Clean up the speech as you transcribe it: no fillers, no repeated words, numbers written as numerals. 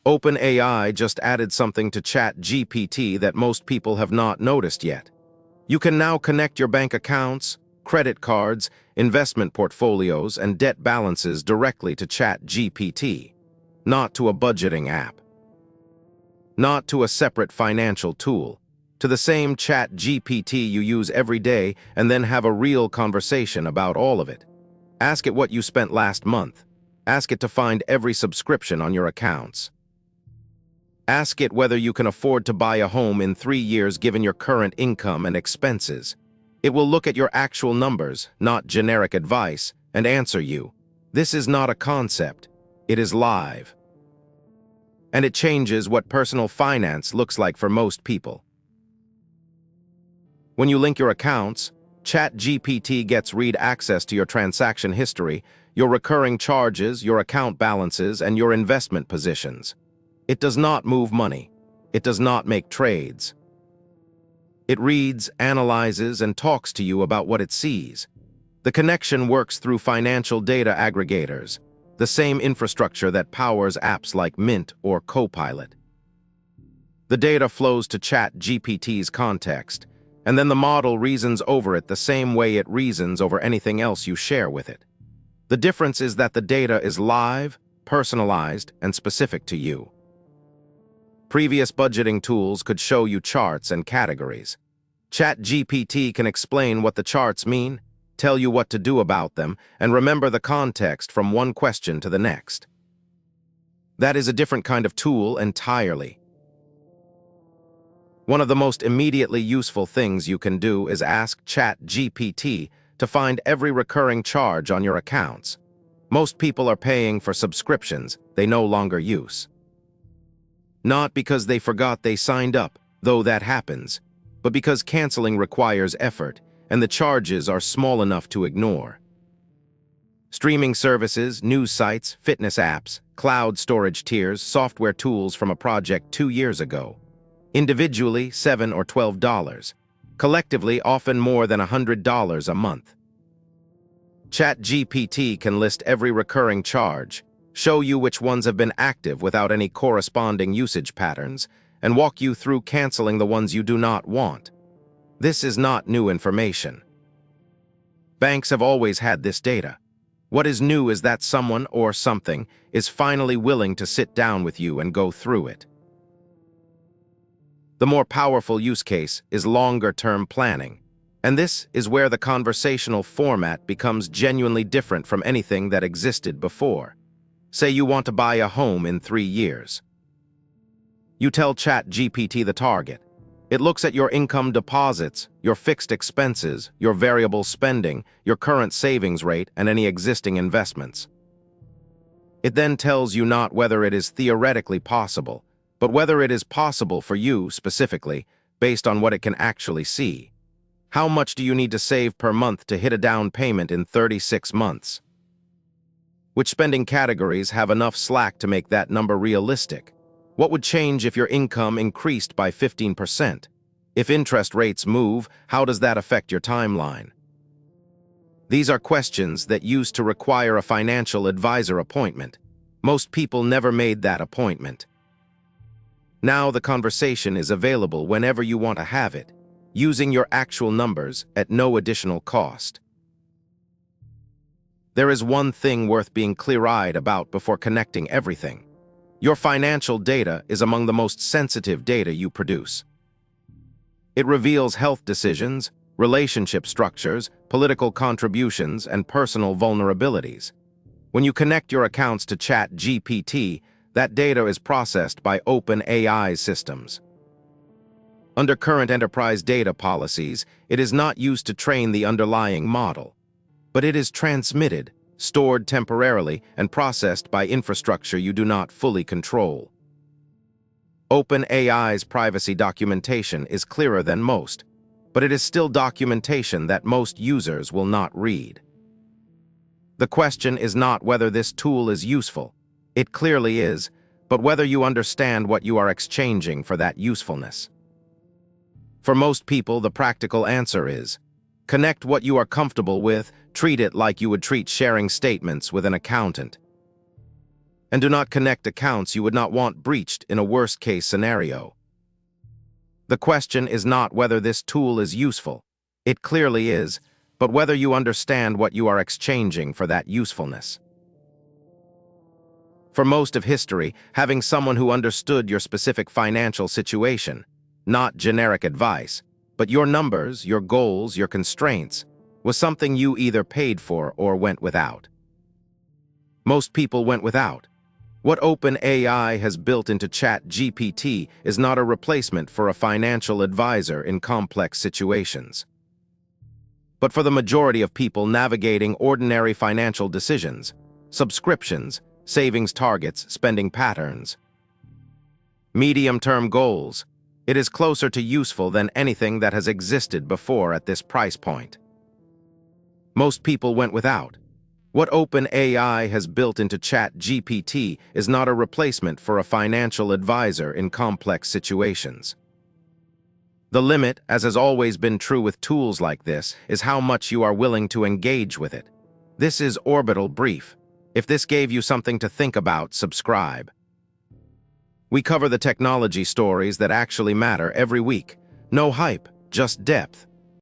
OpenAI just added something to ChatGPT that most people have not noticed yet. You can now connect your bank accounts, credit cards, investment portfolios, and debt balances directly to ChatGPT, not to a budgeting app, not to a separate financial tool, to the same ChatGPT you use every day and then have a real conversation about all of it. Ask it what you spent last month. Ask it to find every subscription on your accounts. Ask it whether you can afford to buy a home in 3 years given your current income and expenses. It will look at your actual numbers, not generic advice, and answer you. This is not a concept. It is live. And it changes what personal finance looks like for most people. When you link your accounts, ChatGPT gets read access to your transaction history, your recurring charges, your account balances, and your investment positions. It does not move money. It does not make trades. It reads, analyzes, and talks to you about what it sees. The connection works through financial data aggregators, the same infrastructure that powers apps like Mint or Copilot. The data flows to ChatGPT's context, and then the model reasons over it the same way it reasons over anything else you share with it. The difference is that the data is live, personalized, and specific to you. Previous budgeting tools could show you charts and categories. ChatGPT can explain what the charts mean, tell you what to do about them, and remember the context from one question to the next. That is a different kind of tool entirely. One of the most immediately useful things you can do is ask ChatGPT to find every recurring charge on your accounts. Most people are paying for subscriptions they no longer use. Not because they forgot they signed up, though that happens, but because canceling requires effort, and the charges are small enough to ignore. Streaming services, news sites, fitness apps, cloud storage tiers, software tools from a project 2 years ago. Individually, $7 or $12. Collectively, often more than $100 a month. ChatGPT can list every recurring charge, show you which ones have been active without any corresponding usage patterns, and walk you through canceling the ones you do not want. This is not new information. Banks have always had this data. What is new is that someone or something is finally willing to sit down with you and go through it. The more powerful use case is longer-term planning, and this is where the conversational format becomes genuinely different from anything that existed before. Say you want to buy a home in 3 years. You tell ChatGPT the target. It looks at your income deposits, your fixed expenses, your variable spending, your current savings rate, and any existing investments. It then tells you not whether it is theoretically possible, but whether it is possible for you specifically, based on what it can actually see. How much do you need to save per month to hit a down payment in 36 months? Which spending categories have enough slack to make that number realistic? What would change if your income increased by 15%? If interest rates move, how does that affect your timeline? These are questions that used to require a financial advisor appointment. Most people never made that appointment. Now the conversation is available whenever you want to have it, using your actual numbers at no additional cost. There is one thing worth being clear-eyed about before connecting everything. Your financial data is among the most sensitive data you produce. It reveals health decisions, relationship structures, political contributions, and personal vulnerabilities. When you connect your accounts to ChatGPT, that data is processed by OpenAI's systems. Under current enterprise data policies, it is not used to train the underlying model, but it is transmitted, stored temporarily, and processed by infrastructure you do not fully control. OpenAI's privacy documentation is clearer than most, but it is still documentation that most users will not read. The question is not whether this tool is useful. It clearly is, but whether you understand what you are exchanging for that usefulness. For most people, the practical answer is, connect what you are comfortable with, treat it like you would treat sharing statements with an accountant. and do not connect accounts you would not want breached in a worst-case scenario. The question is not whether this tool is useful. It clearly is, but whether you understand what you are exchanging for that usefulness. For most of history, having someone who understood your specific financial situation, not generic advice, but your numbers, your goals, your constraints, was something you either paid for or went without. Most people went without. What OpenAI has built into ChatGPT is not a replacement for a financial advisor in complex situations. But for the majority of people navigating ordinary financial decisions, subscriptions, savings targets, spending patterns, medium-term goals, it is closer to useful than anything that has existed before at this price point. Most people went without. What OpenAI has built into ChatGPT is not a replacement for a financial advisor in complex situations. The limit, as has always been true with tools like this, is how much you are willing to engage with it. This is Orbital Brief. If this gave you something to think about, subscribe. We cover the technology stories that actually matter every week. No hype, just depth.